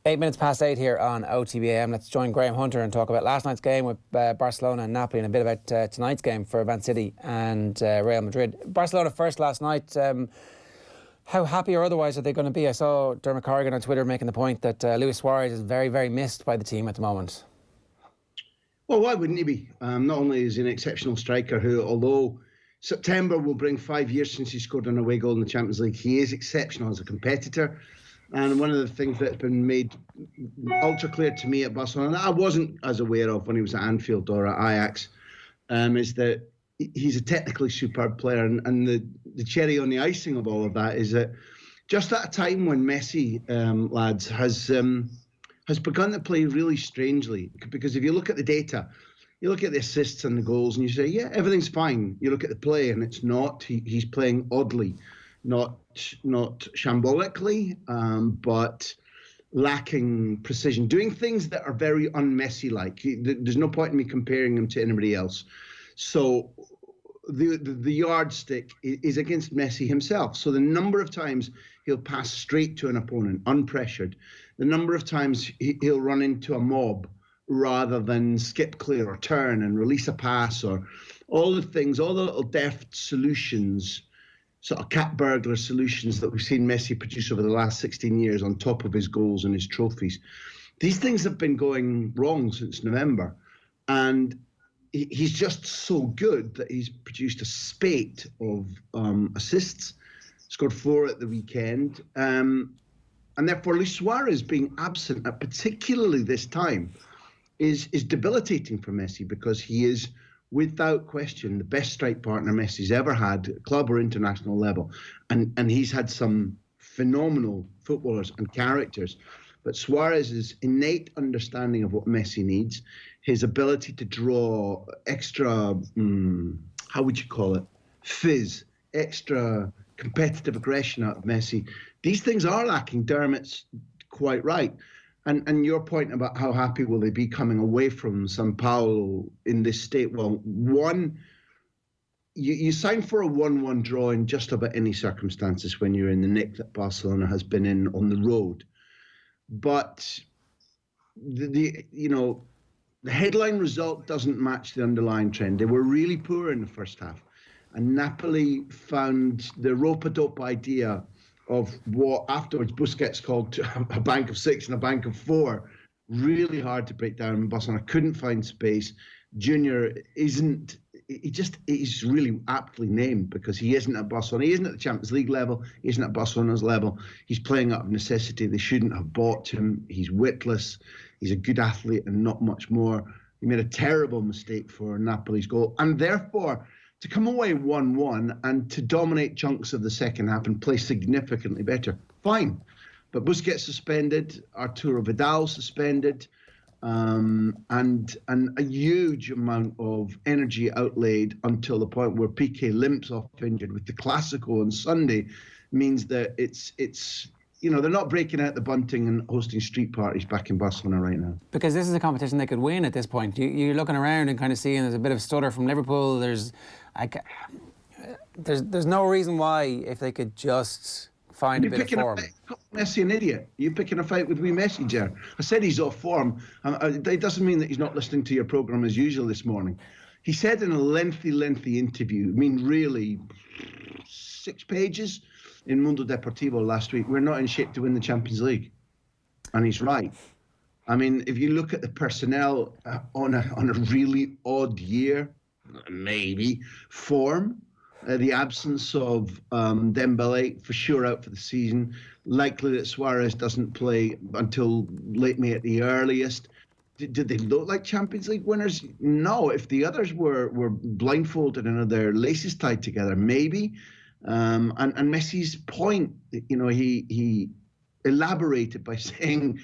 8 minutes past 8 here on OTB AM. Let's join Graham Hunter and talk about last night's game with Barcelona and Napoli, and a bit about tonight's game for Man City and Real Madrid. Barcelona first last night. How happy or otherwise are they going to be? I saw Dermot Corrigan on Twitter making the point that Luis Suarez is very, very missed by the team at the moment. Well, why wouldn't he be? Not only is he an exceptional striker who, although September will bring 5 years since he scored an away goal in the Champions League, he is exceptional as a competitor. And one of the things that's been made ultra clear to me at Barcelona, that I wasn't as aware of when he was at Anfield or at Ajax, is that he's a technically superb player. And the cherry on the icing of all of that is that just at a time when Messi, lads, has begun to play really strangely. Because if you look at the data, you look at the assists and the goals and you say, yeah, everything's fine. You look at the play and it's not. He's playing oddly. Not shambolically, but lacking precision, doing things that are very un-Messi-like. There's no point in me comparing him to anybody else. So the yardstick is against Messi himself. So the number of times he'll pass straight to an opponent, unpressured, the number of times he'll run into a mob rather than skip clear or turn and release a pass, or all the things, all the little deft solutions, sort of cat burglar solutions that we've seen Messi produce over the last 16 years on top of his goals and his trophies. These things have been going wrong since November. And he's just so good that he's produced a spate of assists, scored 4 at the weekend. And therefore, Luis Suarez being absent, at particularly this time, is debilitating for Messi, because he is, without question, the best strike partner Messi's ever had, club or international level. And he's had some phenomenal footballers and characters. But Suarez's innate understanding of what Messi needs, his ability to draw extra, how would you call it, fizz, extra competitive aggression out of Messi, these things are lacking. Dermot's quite right. And your point about how happy will they be coming away from São Paulo in this state? Well, you sign for a 1-1 draw in just about any circumstances when you're in the nick that Barcelona has been in on the road. But the headline result doesn't match the underlying trend. They were really poor in the first half, and Napoli found the rope-a-dope idea of what afterwards Busquets called a bank of 6 and a bank of 4, really hard to break down. Barcelona couldn't find space. Junior he's really aptly named, because he isn't at Barcelona. He isn't at the Champions League level. He isn't at Barcelona's level. He's playing out of necessity. They shouldn't have bought him. He's witless. He's a good athlete and not much more. He made a terrible mistake for Napoli's goal. And therefore, to come away 1-1 and to dominate chunks of the second half and play significantly better, fine. But Busquets suspended, Arturo Vidal suspended, and a huge amount of energy outlaid until the point where Piqué limps off injured with the Clásico on Sunday means that it's they're not breaking out the bunting and hosting street parties back in Barcelona right now. Because this is a competition they could win at this point. You're looking around and kind of seeing there's a bit of stutter from Liverpool. There's no reason why, if they could just find a bit of form. Messi an idiot. You're picking a fight with wee Messi, Ger. I said he's off form. It doesn't mean that he's not listening to your programme as usual this morning. He said in a lengthy interview, really 6 pages, in Mundo Deportivo last week, we're not in shape to win the Champions League. And he's right. I mean, if you look at the personnel on a really odd year, maybe, form, the absence of Dembele, for sure out for the season, likely that Suarez doesn't play until late May at the earliest. Did they look like Champions League winners? No. If the others were blindfolded and had their laces tied together, maybe. And Messi's point, he elaborated by saying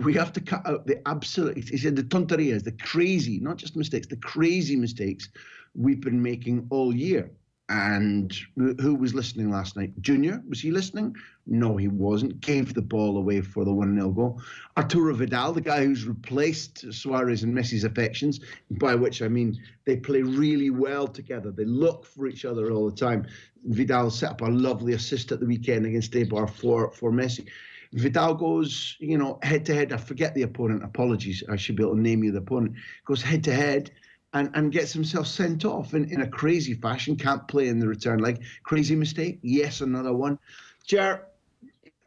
we have to cut out the absolute, he said, the tonterías, the crazy, not just mistakes, the crazy mistakes we've been making all year. And who was listening last night? Junior, was he listening? No, he wasn't. Gave the ball away for the 1-0 goal. Arturo Vidal, the guy who's replaced Suarez and Messi's affections, by which I mean they play really well together. They look for each other all the time. Vidal set up a lovely assist at the weekend against Eibar for Messi. Vidal goes, head to head. I forget the opponent. Apologies. I should be able to name you the opponent. Goes head to head and gets himself sent off in a crazy fashion. Can't play in the return leg. Crazy mistake. Yes, another one. Ger,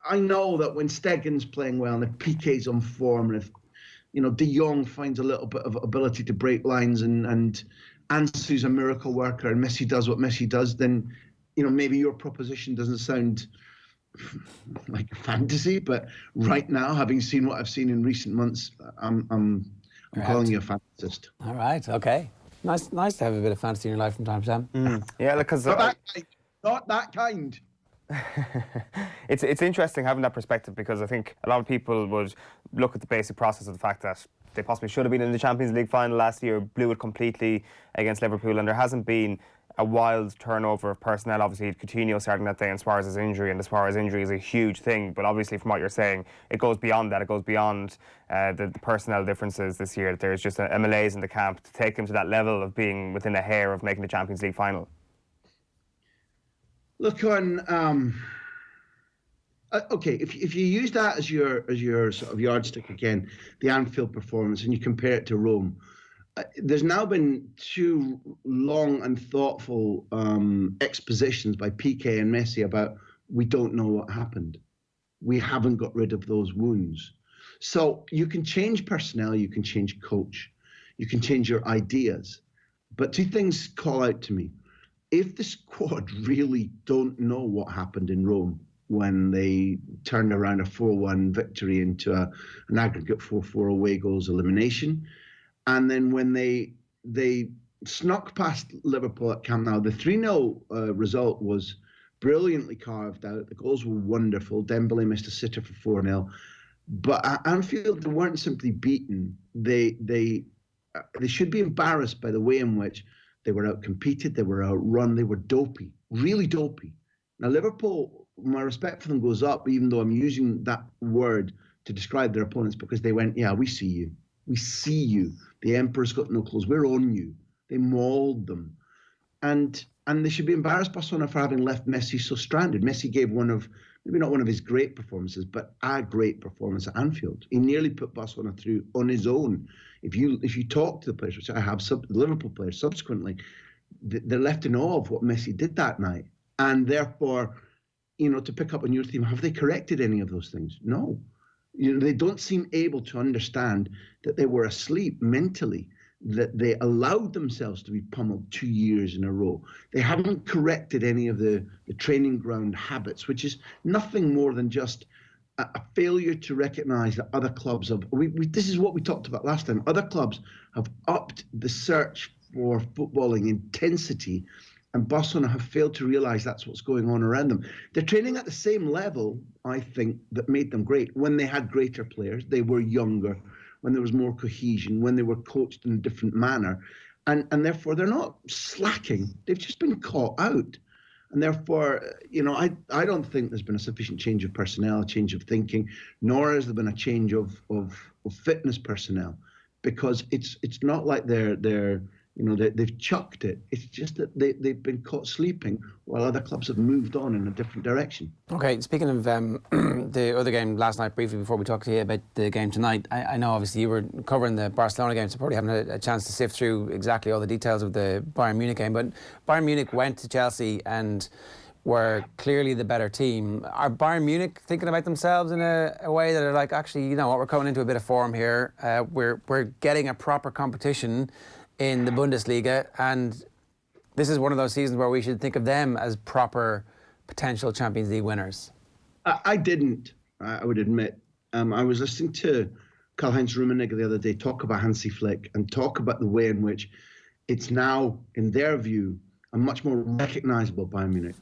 I know that when Stegen's playing well and if PK's on form and if De Jong finds a little bit of ability to break lines and Ansu's a miracle worker and Messi does what Messi does, then maybe your proposition doesn't sound like a fantasy, but right now, having seen what I've seen in recent months, I'm calling you a fantasist. All right, okay. Nice to have a bit of fantasy in your life from time to time. Yeah, because not that kind. It's interesting having that perspective, because I think a lot of people would look at the basic process of the fact that they possibly should have been in the Champions League final last year, blew it completely against Liverpool, and there hasn't been a wild turnover of personnel. Obviously, Coutinho starting that day and Suarez's injury, and the Suarez injury is a huge thing. But obviously, from what you're saying, it goes beyond that. It goes beyond the personnel differences this year. There's just a malaise in the camp to take them to that level of being within a hair of making the Champions League final. Look, okay, if you use that as your sort of yardstick again, the Anfield performance, and you compare it to Rome, there's now been two long and thoughtful expositions by PK and Messi about we don't know what happened. We haven't got rid of those wounds. So you can change personnel, you can change coach, you can change your ideas. But two things call out to me. If the squad really don't know what happened in Rome when they turned around a 4-1 victory into an aggregate 4-4 away goals elimination, and then when they snuck past Liverpool at Camp Nou, the 3-0 result was brilliantly carved out. The goals were wonderful. Dembele missed a sitter for 4-0. But at Anfield, they weren't simply beaten. They should be embarrassed by the way in which they were outcompeted, they were outrun, they were dopey, really dopey. Now, Liverpool, my respect for them goes up, even though I'm using that word to describe their opponents, because they went, yeah, we see you. We see you. The Emperor's got no clothes. We're on you. They mauled them. And they should be embarrassed, Barcelona, for having left Messi so stranded. Messi gave maybe not one of his great performances, but a great performance at Anfield. He nearly put Barcelona through on his own. If you talk to the players, which I have, the Liverpool players subsequently, they're left in awe of what Messi did that night. And therefore, to pick up on your theme, have they corrected any of those things? No. They don't seem able to understand that they were asleep mentally, that they allowed themselves to be pummeled 2 years in a row. They haven't corrected any of the training ground habits, which is nothing more than just a failure to recognise that other clubs have. This is what we talked about last time. Other clubs have upped the search for footballing intensity, and Barcelona have failed to realise that's what's going on around them. They're training at the same level, I think, that made them great. When they had greater players, they were younger, when there was more cohesion, when they were coached in a different manner. And therefore, they're not slacking. They've just been caught out. And therefore, I don't think there's been a sufficient change of personnel, a change of thinking, nor has there been a change of fitness personnel, because it's not like they've chucked it. It's just that they've been caught sleeping while other clubs have moved on in a different direction. Okay, speaking of the other game last night, briefly before we talk to you about the game tonight, I know obviously you were covering the Barcelona game, so probably haven't a chance to sift through exactly all the details of the Bayern Munich game, but Bayern Munich went to Chelsea and were clearly the better team. Are Bayern Munich thinking about themselves in a way that are like, actually, you know what, we're coming into a bit of form here, we're getting a proper competition in the Bundesliga, and this is one of those seasons where we should think of them as proper potential Champions League winners? I didn't, I would admit. I was listening to Karl-Heinz Rummenigge the other day talk about Hansi Flick and talk about the way in which it's now, in their view, a much more recognisable Bayern Munich.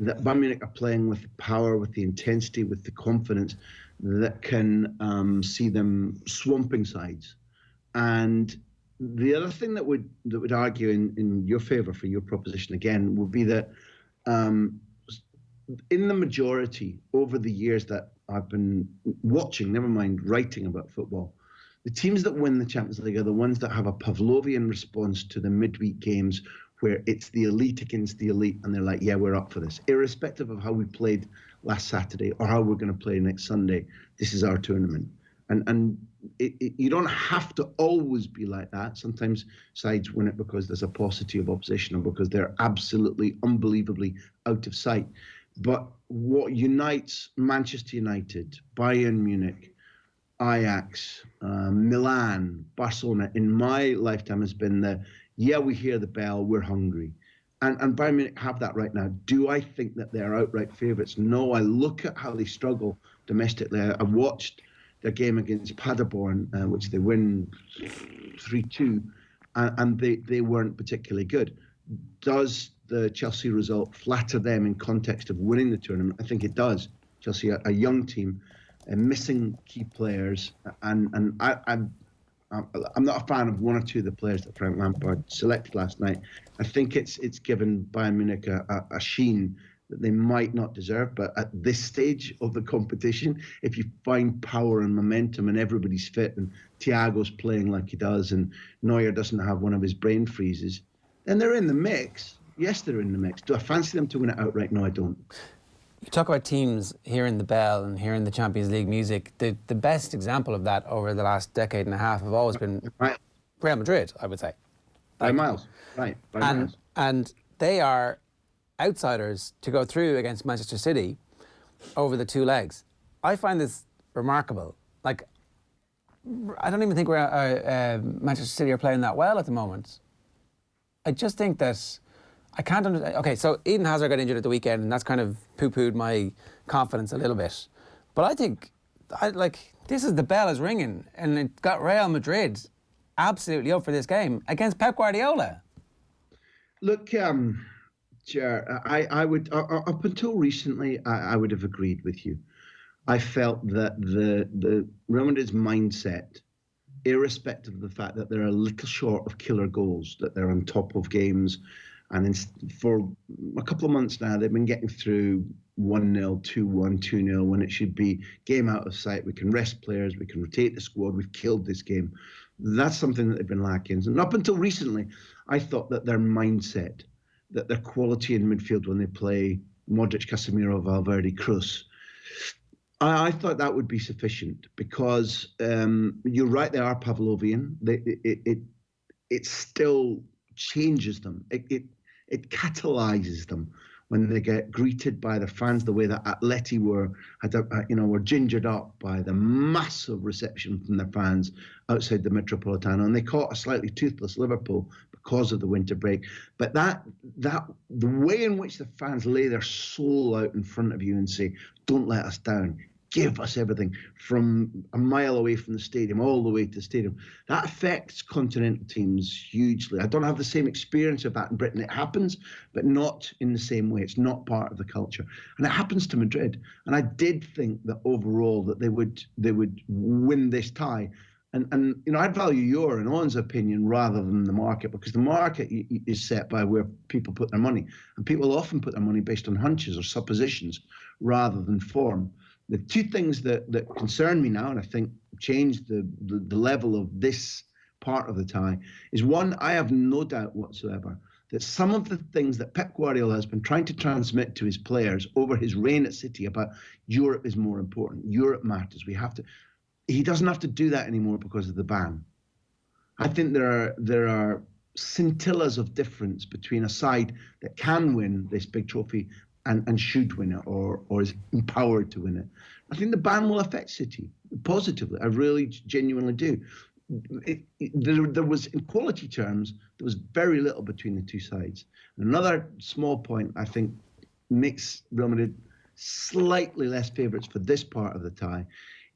That Bayern Munich are playing with the power, with the intensity, with the confidence that can see them swamping sides. And the other thing that would argue in your favour for your proposition again would be that in the majority over the years that I've been watching, never mind writing about football, the teams that win the Champions League are the ones that have a Pavlovian response to the midweek games where it's the elite against the elite and they're like, yeah, we're up for this, irrespective of how we played last Saturday or how we're going to play next Sunday. This is our tournament. And you don't have to always be like that. Sometimes sides win it because there's a paucity of opposition or because they're absolutely, unbelievably out of sight. But what unites Manchester United, Bayern Munich, Ajax, Milan, Barcelona in my lifetime has been we hear the bell, we're hungry. And Bayern Munich have that right now. Do I think that they're outright favourites? No, I look at how they struggle domestically. I watched their game against Paderborn, which they win 3-2, and they weren't particularly good. Does the Chelsea result flatter them in context of winning the tournament? I think it does. Chelsea, a young team, missing key players, and I'm not a fan of one or two of the players that Frank Lampard selected last night. I think it's given Bayern Munich a sheen that they might not deserve. But at this stage of the competition, if you find power and momentum and everybody's fit and Thiago's playing like he does and Neuer doesn't have one of his brain freezes, then they're in the mix. Yes, they're in the mix. Do I fancy them to win it outright? No, I don't. You talk about teams hearing the bell and hearing the Champions League music. The best example of that over the last decade and a half have always been Real Madrid, I would say. By miles, right. Miles. And they are outsiders to go through against Manchester City over the two legs. I find this remarkable. Like, I don't even think Manchester City are playing that well at the moment. I just think that I can't understand. Okay, so Eden Hazard got injured at the weekend, and that's kind of poo-pooed my confidence a little bit. But I think, this is the bell is ringing, and it got Real Madrid absolutely up for this game against Pep Guardiola. Look, Ger, I would, up until recently, I would have agreed with you. I felt that the Real Madrid's mindset, irrespective of the fact that they're a little short of killer goals, that they're on top of games, and for a couple of months now, they've been getting through 1-0, 2-1, 2-0, when it should be game out of sight. We can rest players, we can rotate the squad, we've killed this game. That's something that they've been lacking. And up until recently, I thought that their mindset, that their quality in midfield when they play Modric, Casemiro, Valverde, Kroos, I thought that would be sufficient because you're right, they are Pavlovian. It still changes them. It catalyzes them when they get greeted by the fans the way that Atleti were gingered up by the massive reception from their fans outside the Metropolitano, and they caught a slightly toothless Liverpool because of the winter break. But that the way in which the fans lay their soul out in front of you and say, "Don't let us down. Give us everything," from a mile away from the stadium all the way to the stadium. That affects continental teams hugely. I don't have the same experience of that in Britain. It happens, but not in the same way. It's not part of the culture. And it happens to Madrid. And I did think that overall that they would win this tie. And I'd value your and Owen's opinion rather than the market, because the market is set by where people put their money. And people often put their money based on hunches or suppositions rather than form. The two things that concern me now, and I think change the level of this part of the tie, is one, I have no doubt whatsoever that some of the things that Pep Guardiola has been trying to transmit to his players over his reign at City about Europe is more important, Europe matters, he doesn't have to do that anymore because of the ban. I think there are scintillas of difference between a side that can win this big trophy and should win it or is empowered to win it. I think the ban will affect City positively. I really genuinely do. There was, in quality terms, there was very little between the two sides. And another small point I think makes Real Madrid slightly less favourites for this part of the tie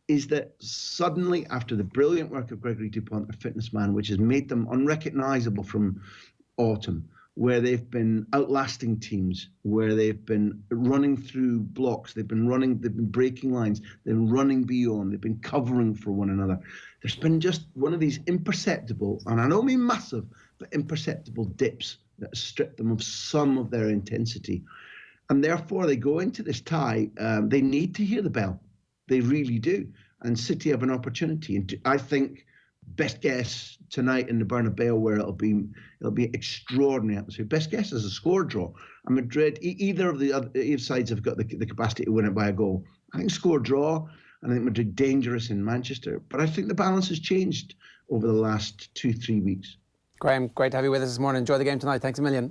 is that suddenly, after the brilliant work of Gregory Dupont, their fitness man, which has made them unrecognisable from autumn, where they've been outlasting teams, where they've been running through blocks, they've been breaking lines, they've been running beyond, they've been covering for one another. There's been just one of these imperceptible, and I don't mean massive, but imperceptible dips that strip them of some of their intensity. And therefore, they go into this tie, they need to hear the bell. They really do. And City have an opportunity. And I think best guess tonight in the Bernabeu, where it'll be extraordinary atmosphere. Best guess is a score draw. And Madrid, either of the other sides have got the capacity to win it by a goal. I think score draw. And I think Madrid dangerous in Manchester. But I think the balance has changed over the last 2-3 weeks. Graham, great to have you with us this morning. Enjoy the game tonight. Thanks a million.